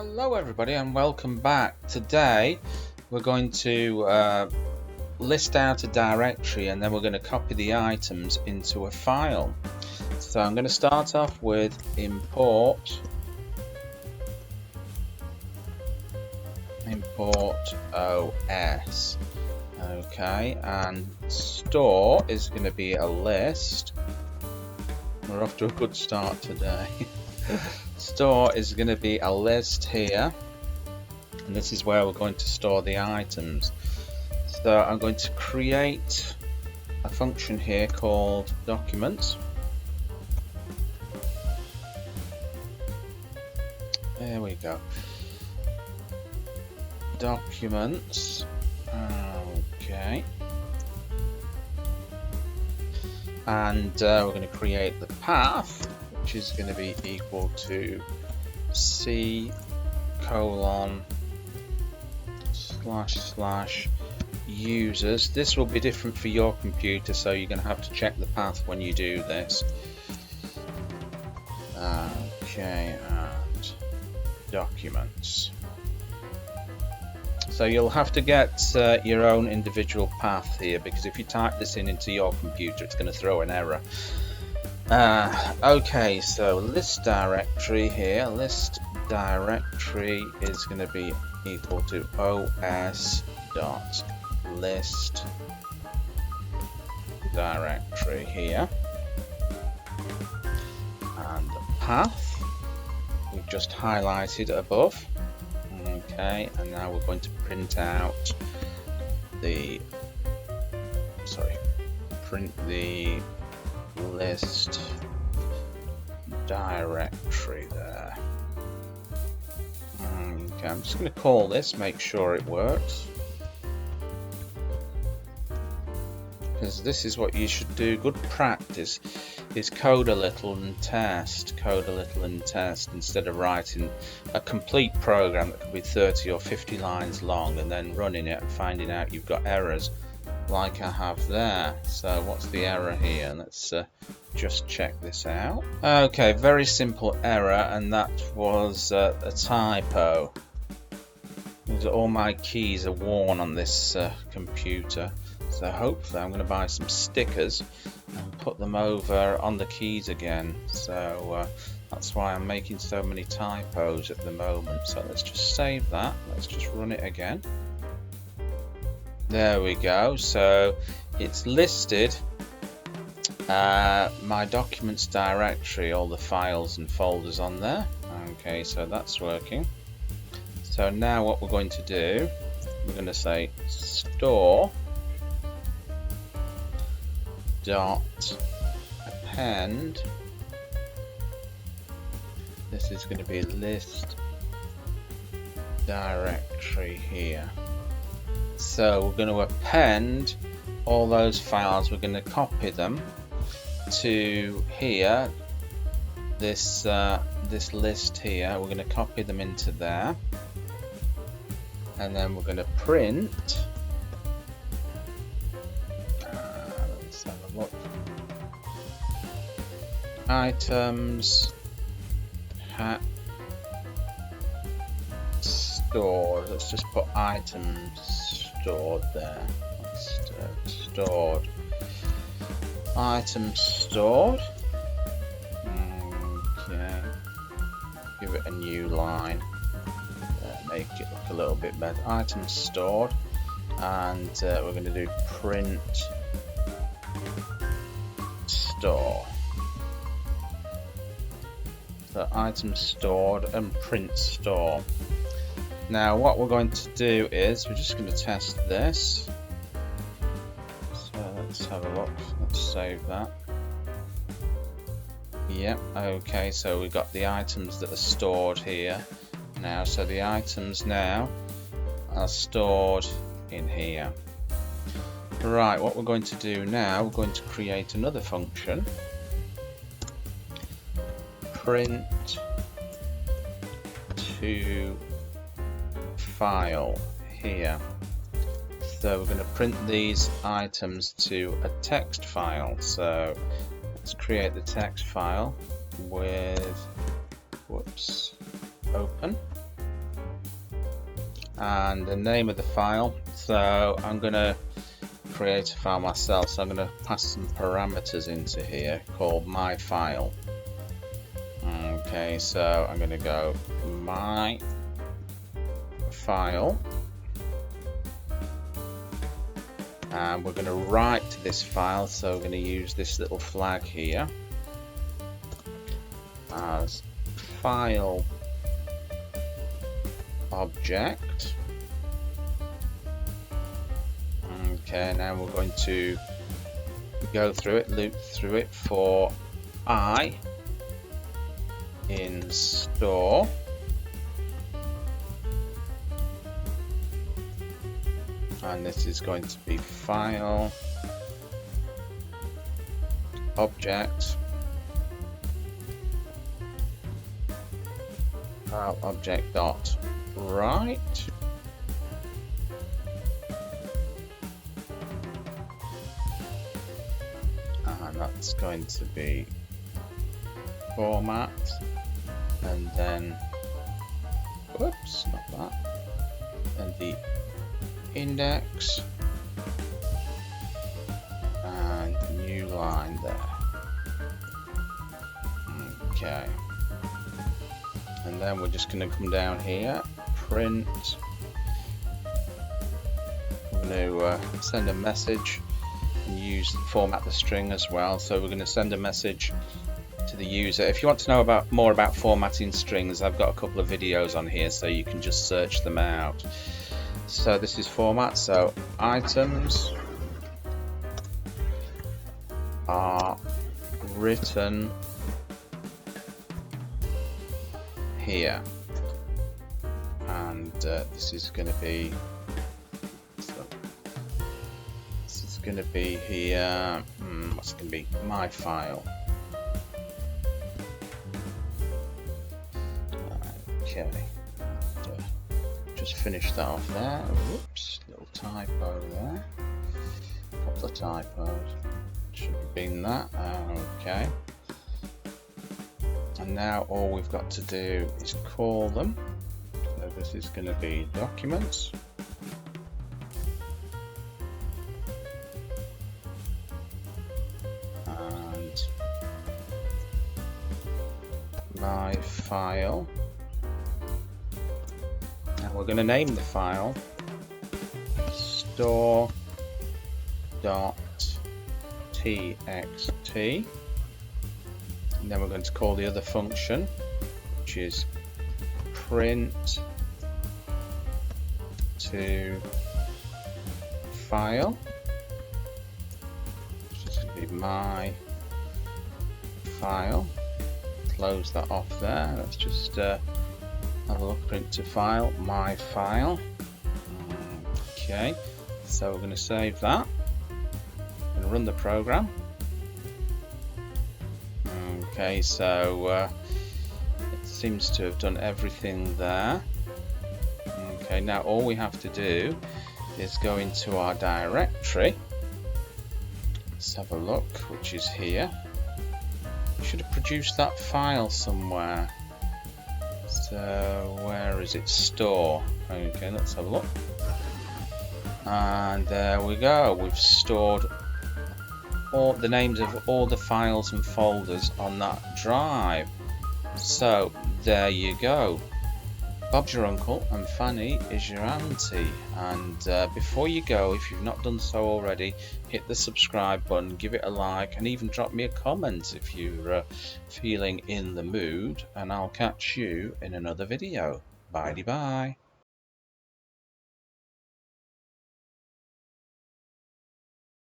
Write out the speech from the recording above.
Hello everybody and welcome back. Today we're going to list out a directory and then we're going to copy the items into a file. So I'm going to start off with import OS. Okay, and store is going to be a list. We're off to a good start today. Store is going to be a list here, and this is where we're going to store the items. So I'm going to create a function here called documents. There we go. Documents. Okay. And we're going to create the path, which is going to be equal to C://users. This will be different for your computer, so you're going to have to check the path when you do this. Okay, and documents. So you'll have to get your own individual path here, because if you type this into your computer, it's going to throw an error. Okay, so list directory here. List directory is going to be equal to os.list directory here, and the path we've just highlighted above. Okay, and now we're going to print out the list directory there. Okay, I'm just going to call this, make sure it works, because this is what you should do. Good practice is code a little and test, instead of writing a complete program that could be 30 or 50 lines long and then running it and finding out you've got errors like I have there. So what's the error here? Let's just check this out. Okay, very simple error, and that was a typo. All my keys are worn on this computer, so hopefully I'm going to buy some stickers and put them over on the keys again. So that's why I'm making so many typos at the moment. So let's just save that. Let's just run it again. There we go. So it's listed my documents directory, all the files and folders on there. Okay, so that's working. So now what we're going to do, we're going to say store dot append. This is going to be list directory here. So we're going to append all those files. We're going to copy them to here, this list here. We're going to copy them into there, and then we're going to print. Let's have a look. Items stored. Let's just put items stored there. Stored. Items stored. Okay. Give it a new line. Make it look a little bit better. Items stored, and we're going to do print store. So items stored and print store. Now what we're going to do is we're just going to test this. So let's have a look. Let's save that. Yep. Okay, so we've got the items that are stored here now. So the items now are stored in here. Right, what we're going to do now, we're going to create another function. Print to file here. So we're going to print these items to a text file. So let's create the text file with open. and the name of the file. So I'm going to create a file myself, so I'm going to pass some parameters into here called my file. Okay, so I'm going to go my file, and we're going to write to this file, so we're going to use this little flag here as file object. Okay, now we're going to go through it, loop through it for I in store. And this is going to be file object dot write. And that's going to be format, and then whoops, not that, and the index and new line there. Okay, and then we're just going to come down here, print. I'm going to send a message and format the string as well. So we're going to send a message to the user. If you want to know more about formatting strings, I've got a couple of videos on here, so you can just search them out. So this is format, so items are written here, and this is going to be here. What's it going to be? My file. Okay. Just finish that off there. Whoops, little typo there. Couple of typos. Should have been that. Okay. And now all we've got to do is call them. So this is going to be documents. And my file. We're going to name the file store.txt, and then we're going to call the other function, which is print to file, which is going to be my file. Close that off there. Let's just have a look. Print to file, my file. Okay, so we're going to save that and run the program. Okay, so it seems to have done everything there. Okay, now all we have to do is go into our directory. Let's have a look, which is here. We should have produced that file somewhere. So where is it? Store. Okay, let's have a look. And there we go. We've stored all the names of all the files and folders on that drive. So there you go. Bob's your uncle and Fanny is your auntie. And before you go, if you've not done so already, hit the subscribe button, give it a like, and even drop me a comment if you're feeling in the mood. And I'll catch you in another video. Bye-bye.